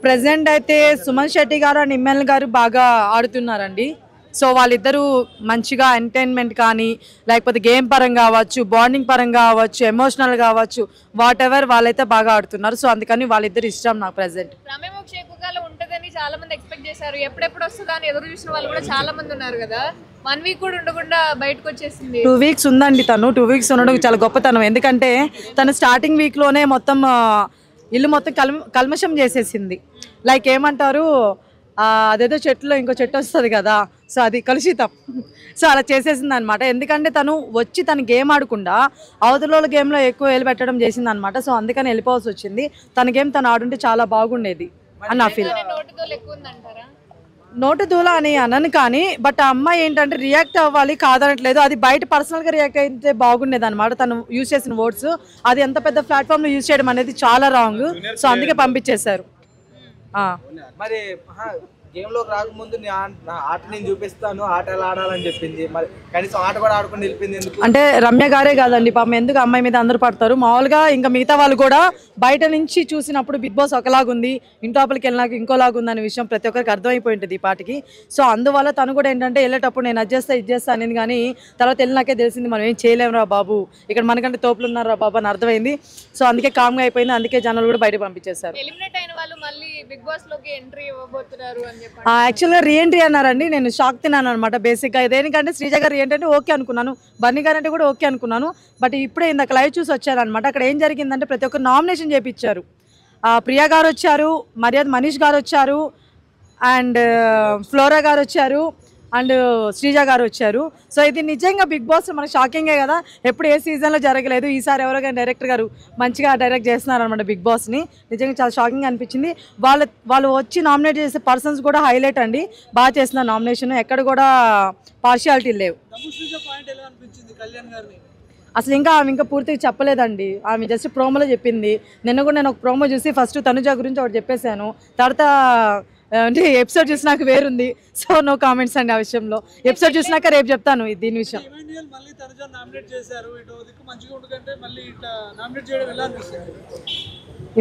Present అయితే సుమన్ శెట్టి గారు and ఇమ్మెల్ గారు బాగా ఆడుతున్నారండి. సో వాళ్ళిద్దరూ మంచిగా ఎంటర్టైన్మెంట్ కానీ లేకపోతే గేమ్ పరంగా కావచ్చు, బాండింగ్ పరంగా కావచ్చు, ఎమోషనల్ కావచ్చు, వాట్ ఎవర్ వాళ్ళైతే బాగా ఆడుతున్నారు. సో అందుకని వాళ్ళిద్దరు ఇష్టం నాకు ప్రెసెంట్. ఉంటదని చాలా మంది ఎక్స్పెక్ట్ చేశారు. ఎప్పుడెప్పుడు వస్తుందా అని ఎదురు చూసిన వాళ్ళు కూడా చాలా మంది ఉన్నారు కదా. 1 వీక్ కూడా ఉండకుండా బయటకు వచ్చేసింది. 2 వీక్స్ ఉందండి. తను 2 వీక్స్ ఉండడం చాలా గొప్పతనం. ఎందుకంటే తను స్టార్టింగ్ వీక్లోనే మొత్తం ఇల్లు మొత్తం కల్మషం చేసేసింది. లైక్ ఏమంటారు, అదేదో చెట్టులో ఇంకో చెట్టు వస్తుంది కదా, సో అది కలుషితం. సో అలా చేసేసింది అనమాట. ఎందుకంటే తను వచ్చి తను గేమ్ ఆడకుండా అవతల గేమ్లో ఎక్కువ వేలు పెట్టడం చేసింది అనమాట. సో అందుకని వెళ్ళిపోవాల్సి వచ్చింది. తన గేమ్ తను ఆడుంటే చాలా బాగుండేది అని నా ఫీల్. నోటు దూల అని అనను కానీ, బట్ ఆ అమ్మాయి ఏంటంటే రియాక్ట్ అవ్వాలి కాదనట్లేదు. అది బయట పర్సనల్గా రియాక్ట్ అయితే బాగుండేది అనమాట. తను యూజ్ చేసిన వర్డ్స్ అది ఎంత పెద్ద ప్లాట్ఫామ్లో యూజ్ చేయడం అనేది చాలా రాంగ్. సో అందుకే పంపించేశారు. మరి గేమ్ లోకి రాకముందు నా ఆట నేను చూపిస్తాను, ఆట ఎలా ఆడాలని చెప్పింది. మరి కనీసం ఆట కూడా ఆడుకుని వెళ్ళిపోయింది ఎందుకు? అంటే రమ్య గారే కాదండి పాపం, ఎందుకు అమ్మాయి మీద అందరూ పడతారు. మామూలుగా ఇంకా మిగతా వాళ్ళు కూడా బయట నుంచి చూసినప్పుడు బిగ్ బాస్ ఒకలాగుంది, ఇంటోపలికి వెళ్ళినాక ఇంకోలాగుంది అనే విషయం ప్రతి ఒక్కరికి అర్థమైపోయి ఉంటుంది ఈ పాటికి. సో అందువల్ల తను కూడా ఏంటంటే వెళ్ళేటప్పుడు నేను అది చేస్తా అనేది, కానీ తర్వాత వెళ్ళినాకే తెలిసింది మనం ఏం చేయలేమురా బాబు, ఇక్కడ మనకంటే తోపులు ఉన్నారా బాబు అని అర్థమైంది. సో అందుకే కామ్గా అయిపోయింది. అందుకే జనాలు కూడా బయట పంపించేశారు. యాక్చువల్గా రీఎంట్రీ అన్నారండి. నేను షాక్ తిన్నాను అనమాట బేసిక్గా. దేనికంటే శ్రీజ గారు ఏంటంటే ఓకే అనుకున్నాను, బన్నీ గారు అంటే కూడా ఓకే అనుకున్నాను. బట్ ఇప్పుడే ఇందాక లైవ్ చూసి వచ్చారనమాట. అక్కడ ఏం జరిగిందంటే ప్రతి ఒక్కరు నామినేషన్ చేయించారు. ప్రియా గారు వచ్చారు, మర్యాద మనీష్ గారు వచ్చారు, అండ్ ఫ్లోరా గారు వచ్చారు, అండ్ శ్రీజ గారు వచ్చారు. సో ఇది నిజంగా బిగ్ బాస్ మనకు షాకింగే కదా. ఎప్పుడు ఏ సీజన్లో జరగలేదు. ఈసారి ఎవరో కానీ డైరెక్టర్ గారు మంచిగా డైరెక్ట్ చేస్తున్నారు అనమాట బిగ్ బాస్ని. నిజంగా చాలా షాకింగ్ అనిపించింది. వాళ్ళు వచ్చి నామినేట్ చేసే పర్సన్స్ కూడా హైలైట్ అండి. బాగా చేస్తున్నారు నామినేషన్, ఎక్కడ కూడా పార్షియాలిటీ లేవు. అసలు ఆమె ఇంకా పూర్తిగా చెప్పలేదండి. ఆమె జస్ట్ ప్రోమోలో చెప్పింది. నిన్న కూడా నేను ఒక ప్రోమో చూసి ఫస్ట్ తనుజ గురించి ఒకటి చెప్పేశాను, తర్వాత అంటే ఎపిసోడ్ చూసినాక వేరుంది. సో నో కామెంట్స్ అండి ఆ విషయంలో. ఎపిసోడ్ చూసినాక రేపు చెప్తాను దీని విషయం.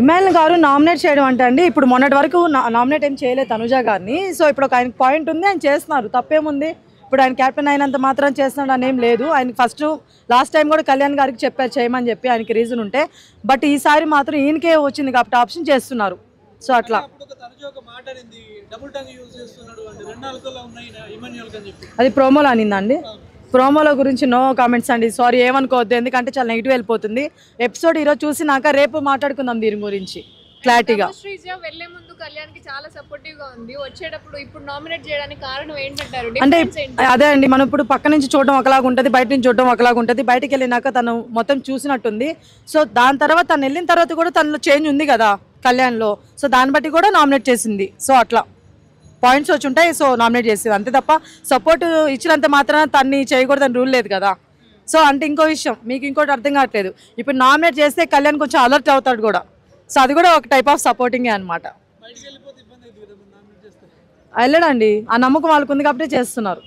ఇమ్మాన్యుల్ గారు నామినేట్ చేయడం అంటే అండి, ఇప్పుడు మొన్నటి వరకు నామినేట్ ఏం చేయలేదు తనుజ గారిని. సో ఇప్పుడు ఒక ఆయనకి పాయింట్ ఉంది, ఆయన చేస్తున్నారు, తప్పేముంది. ఇప్పుడు ఆయన క్యాప్టెన్ అయినంత మాత్రం చేస్తున్నాడు అని ఏం లేదు. ఆయన ఫస్ట్ లాస్ట్ టైం కూడా కళ్యాణ్ గారికి చెప్పారు చేయమని చెప్పి, ఆయనకి రీజన్ ఉంటే. బట్ ఈసారి మాత్రం ఈయనకే వచ్చింది కాబట్టి ఆప్షన్ చేస్తున్నారు. సో అట్లా అది ప్రోమోలో అనిందండి. ప్రోమోలో గురించి నో కామెంట్స్ అండి, సారీ ఏమనుకోవద్దు. ఎందుకంటే చాలా నెగిటివ్ వెళ్ళిపోతుంది. ఎపిసోడ్ ఈరోజు చూసినాక రేపు మాట్లాడుకుందాం దీని గురించి క్లారిటీగా. వెళ్లే ముందు కళ్యాణ్ కి చాలా సపోర్టివ్ గా ఉంది, వచ్చేటప్పుడు ఇప్పుడు నామినేట్ చేయడానికి కారణం ఏంటంటారు? అంటే అదే అండి, మనం ఇప్పుడు పక్క నుంచి చూడడం ఒకలాగా ఉంటుంది, బయట నుంచి చూడడం ఒకలాగా ఉంటుంది. బయటకు వెళ్ళినాక తను మొత్తం చూసినట్టుంది. సో దాని తర్వాత తను వెళ్ళిన తర్వాత కూడా తనలో చేంజ్ ఉంది కదా కళ్యాణ్లో. సో దాన్ని బట్టి కూడా నామినేట్ చేసింది. సో అట్లా పాయింట్స్ వచ్చి ఉంటాయి, సో నామినేట్ చేసింది అంతే తప్ప సపోర్ట్ ఇచ్చినంత మాత్రాన తన్ని చేయకూడదని రూల్ లేదు కదా. సో అంటే ఇంకో విషయం మీకు ఇంకోటి అర్థం కావట్లేదు. ఇప్పుడు నామినేట్ చేస్తే కళ్యాణ్ కొంచెం అలర్ట్ అవుతాడు కూడా. సో అది కూడా ఒక టైప్ ఆఫ్ సపోర్టింగే అనమాట. వెళ్ళడండి, ఆ నమ్మకం వాళ్ళకు ఉంది కాబట్టి చేస్తున్నారు.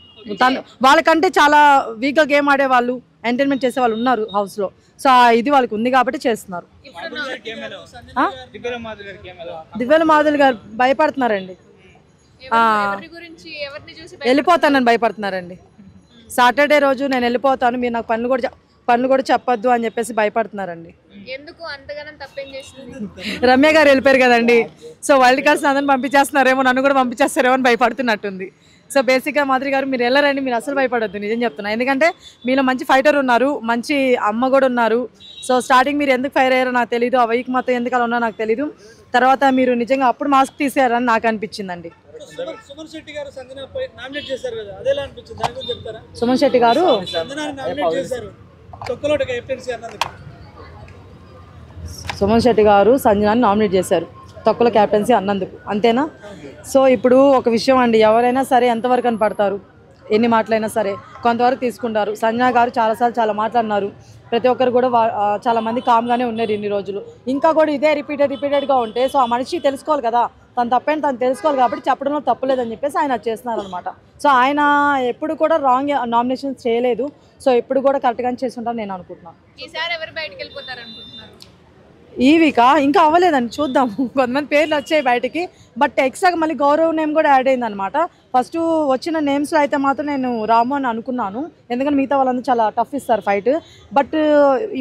వాళ్ళకంటే చాలా వీక్గా గేమ్ ఆడే వాళ్ళు, ఎంటర్టైన్మెంట్ చేసే వాళ్ళు ఉన్నారు హౌస్లో. సో ఇది వాళ్ళకి ఉంది కాబట్టి చేస్తున్నారు. దివ్యల మాధురి గారు భయపడుతున్నారండి, వెళ్ళిపోతానని భయపడుతున్నారండి. సాటర్డే రోజు నేను వెళ్ళిపోతాను, మీరు నాకు పనులు కూడా చెప్పొద్దు అని చెప్పేసి భయపడుతున్నారండి. రమ్య గారు వెళ్ళిపోయారు కదండి. సో వరల్డ్ కప్స్ అందరిని పంపించేస్తున్నారేమో, నన్ను కూడా పంపించేస్తారేమో అని భయపడుతున్నట్టుంది. సో బేసిక్గా మాధురి గారు మీరు వెళ్ళరండి, మీరు అసలు భయపడొద్దు, నిజం చెప్తున్నా. ఎందుకంటే మీలో మంచి ఫైటర్ ఉన్నారు, మంచి అమ్మ కూడా ఉన్నారు. సో స్టార్టింగ్ మీరు ఎందుకు ఫైర్ అయ్యారో నాకు తెలీదు, ఆ వీక్ మొత్తం ఎందుకు అలా ఉన్నా నాకు తెలీదు. తర్వాత మీరు నిజంగా అప్పుడు మాస్క్ తీసారని నాకు అనిపించిందండి. సుమన్ శెట్టి గారు సుమన్ శెట్టి గారు సంజనాని నామినేట్ చేశారు తొక్కలో క్యాప్టెన్సీ అన్నందుకు, అంతేనా? సో ఇప్పుడు ఒక విషయం అండి, ఎవరైనా సరే ఎంతవరకు అని పడతారు, ఎన్ని మాటలైనా సరే కొంతవరకు తీసుకుంటారు. సంజన గారు చాలాసార్లు చాలా మాట్లాడినారు. ప్రతి ఒక్కరు కూడా చాలామంది కామ్గానే ఉన్నారు ఇన్ని రోజులు. ఇంకా కూడా ఇదే రిపీటెడ్గా ఉంటే సో ఆ మనిషి తెలుసుకోవాలి కదా, తను తప్పని తను తెలుసుకోవాలి కాబట్టి చెప్పడంలో తప్పులేదని చెప్పేసి ఆయన చేస్తున్నారు అనమాట. సో ఆయన ఎప్పుడు కూడా రాంగ్ నామినేషన్స్ చేయలేదు. సో ఎప్పుడు కూడా కరెక్ట్గానే చేస్తుంటారు నేను అనుకుంటున్నాను. ఈ వీకా ఇంకా అవ్వలేదండి, చూద్దాం. కొంతమంది పేర్లు వచ్చాయి బయటికి, బట్ ఎక్స్ట్రాగా మళ్ళీ గౌరవ్ నేమ్ కూడా యాడ్ అయింది అనమాట. ఫస్ట్ వచ్చిన నేమ్స్లో అయితే మాత్రం నేను రాము అని అనుకున్నాను, ఎందుకంటే మిగతా వాళ్ళందరూ చాలా టఫ్ ఇస్తారు ఫైట్. బట్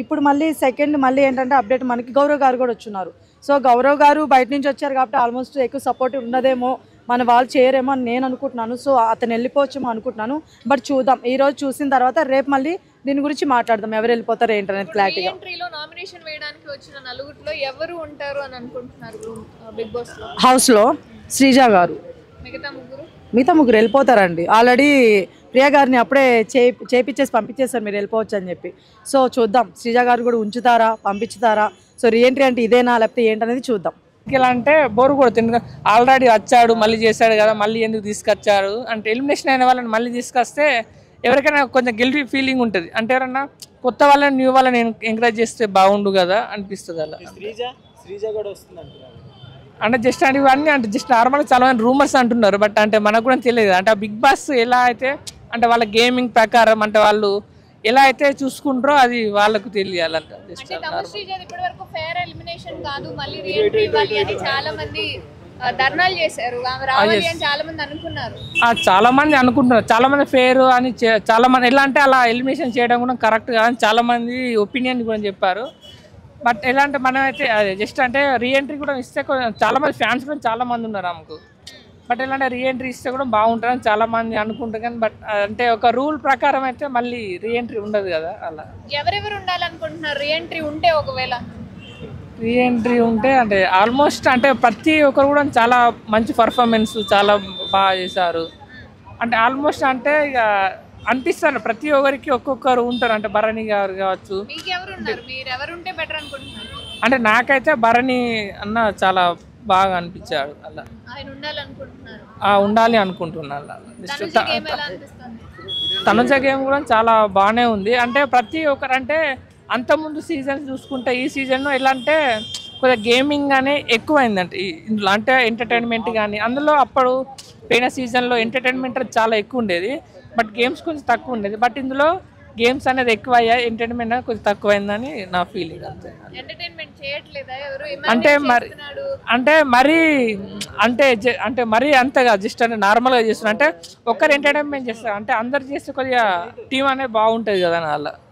ఇప్పుడు మళ్ళీ సెకండ్ మళ్ళీ ఏంటంటే అప్డేట్ మనకి గౌరవ్ గారు కూడా వచ్చున్నారు. సో గౌరవ్ గారు బయట నుంచి వచ్చారు కాబట్టి ఆల్మోస్ట్ ఎక్కువ సపోర్ట్ ఉండదేమో, మన వాళ్ళు చేయరేమో అని నేను అనుకుంటున్నాను. సో అతను వెళ్ళిపోవచ్చేమో అనుకుంటున్నాను, బట్ చూద్దాం. ఈరోజు చూసిన తర్వాత రేపు మళ్ళీ దీని గురించి మాట్లాడదాం, ఎవరు వెళ్ళిపోతారు ఏంటనేది క్లారిటీగా. ఎంట్రీలో నామినేషన్ వేయడానికి వచ్చిన నలుగురిలో ఎవరు ఉంటారు అని అనుకుంటున్నారు బిగ్ బాస్ లో? హౌస్లో శ్రీజ గారు, మిగతా ముగ్గురు వెళ్ళిపోతారండి. ఆల్రెడీ ప్రియా గారిని అప్పుడే చేపించేసి పంపించేస్తారు, మీరు వెళ్ళిపోవచ్చు అని చెప్పి. సో చూద్దాం, శ్రీజ గారు కూడా ఉంచుతారా, పంపించుతారా, సో రీఎంట్రీ అంటే ఇదేనా లేకపోతే ఏంటనేది చూద్దాం. ఇలా అంటే బోరు కొడుతుంది, ఆల్రెడీ వచ్చాడు మళ్ళీ చేశాడు కదా, మళ్ళీ ఎందుకు తీసుకొచ్చారు అంటే ఎలిమినేషన్ అయిన వాళ్ళని మళ్ళీ తీసుకొస్తే ఎవరికైనా కొంచెం గిల్టీ ఫీలింగ్ ఉంటుంది. అంటే ఎవరన్నా కొత్త వాళ్ళని న్యూ వాళ్ళని ఎంకరేజ్ చేస్తే బాగుండు కదా అనిపిస్తుంది. అలా అంటే జస్ట్ అంటే ఇవన్నీ అంటే జస్ట్ నార్మల్గా చాలా మంది రూమర్స్ అంటున్నారు, బట్ అంటే మనకు కూడా తెలియదు. అంటే బిగ్ బాస్ ఎలా అయితే అంటే వాళ్ళ గేమింగ్ ప్రకారం అంటే వాళ్ళు ఎలా అయితే చూసుకుంటారో అది వాళ్ళకు తెలియాలంట. జస్ట్ ఇప్పటివరకు ఫేర్ ఎలిమినేషన్ కాదు, మళ్ళీ రీఎంట్రీ ఇవ్వాలి అని చాలా మంది ధర్నాలు చేశారు, రావాలి అని చాలా మంది అనుకున్నారు. చాలా మంది అనుకుంటున్నారు, చాలా మంది ఫేర్ అని చాలా మంది ఎలా అంటే అలా ఎలిమినేషన్ చేయడం కూడా కరెక్ట్ కాదని చాలా మంది ఒపీనియన్ కూడా చెప్పారు. బట్ ఎలా అంటే మనం అయితే అదే జస్ట్ అంటే రీఎంట్రీ కూడా ఇస్తే చాలా మంది ఫ్యాన్స్ కూడా చాలా మంది ఉన్నారు ఆమెకు. బట్ ఎలా అంటే రీఎంట్రీ ఇస్తే కూడా బాగుంటుందని చాలా మంది అనుకుంటారు, కానీ బట్ అంటే ఒక రూల్ ప్రకారం అయితే మళ్ళీ రీఎంట్రీ ఉండదు కదా. అలా ఎవరెవరు ఉండాలనుకుంటున్నారు రీఎంట్రీ ఉంటే? ఒకవేళ రీఎంట్రీ ఉంటే అంటే ఆల్మోస్ట్ అంటే ప్రతి ఒక్కరు కూడా చాలా మంచి పర్ఫార్మెన్స్ చాలా బాగా చేశారు. అంటే ఆల్మోస్ట్ అంటే ఇక అనిపిస్తారు ప్రతి ఒక్కరికి ఒక్కొక్కరు ఉంటారు. అంటే భరణి గారు కావచ్చు, అంటే నాకైతే భరణి అన్న చాలా బాగా అనిపించాడు. అలా ఉండాలి అనుకుంటున్నాను. తనుజ గేమ్ కూడా చాలా బాగానే ఉంది. అంటే ప్రతి ఒక్కరు అంటే అంతకుముందు సీజన్స్ చూసుకుంటే ఈ సీజన్లో ఎలా అంటే కొద్దిగా గేమింగ్ అనే ఎక్కువైందంటే ఇందులో అంటే ఎంటర్టైన్మెంట్ కానీ, అందులో అప్పుడు పోయిన సీజన్లో ఎంటర్టైన్మెంట్ చాలా ఎక్కువ ఉండేది, బట్ గేమ్స్ కొంచెం తక్కువ ఉండేది. బట్ ఇందులో గేమ్స్ అనేది ఎక్కువ అయ్యాయి, ఎంటర్టైన్మెంట్ అనేది కొంచెం తక్కువైందని నా ఫీలింగ్. అంతే. అంటే మరి అంటే మరీ అంతగా జస్ట్ అంటే నార్మల్గా చేస్తున్నారు. అంటే ఒక్కరు ఎంటర్టైన్మెంట్ చేస్తారు, అంటే అందరు చేస్తే కొద్దిగా టీం అనేది బాగుంటుంది కదా అలా.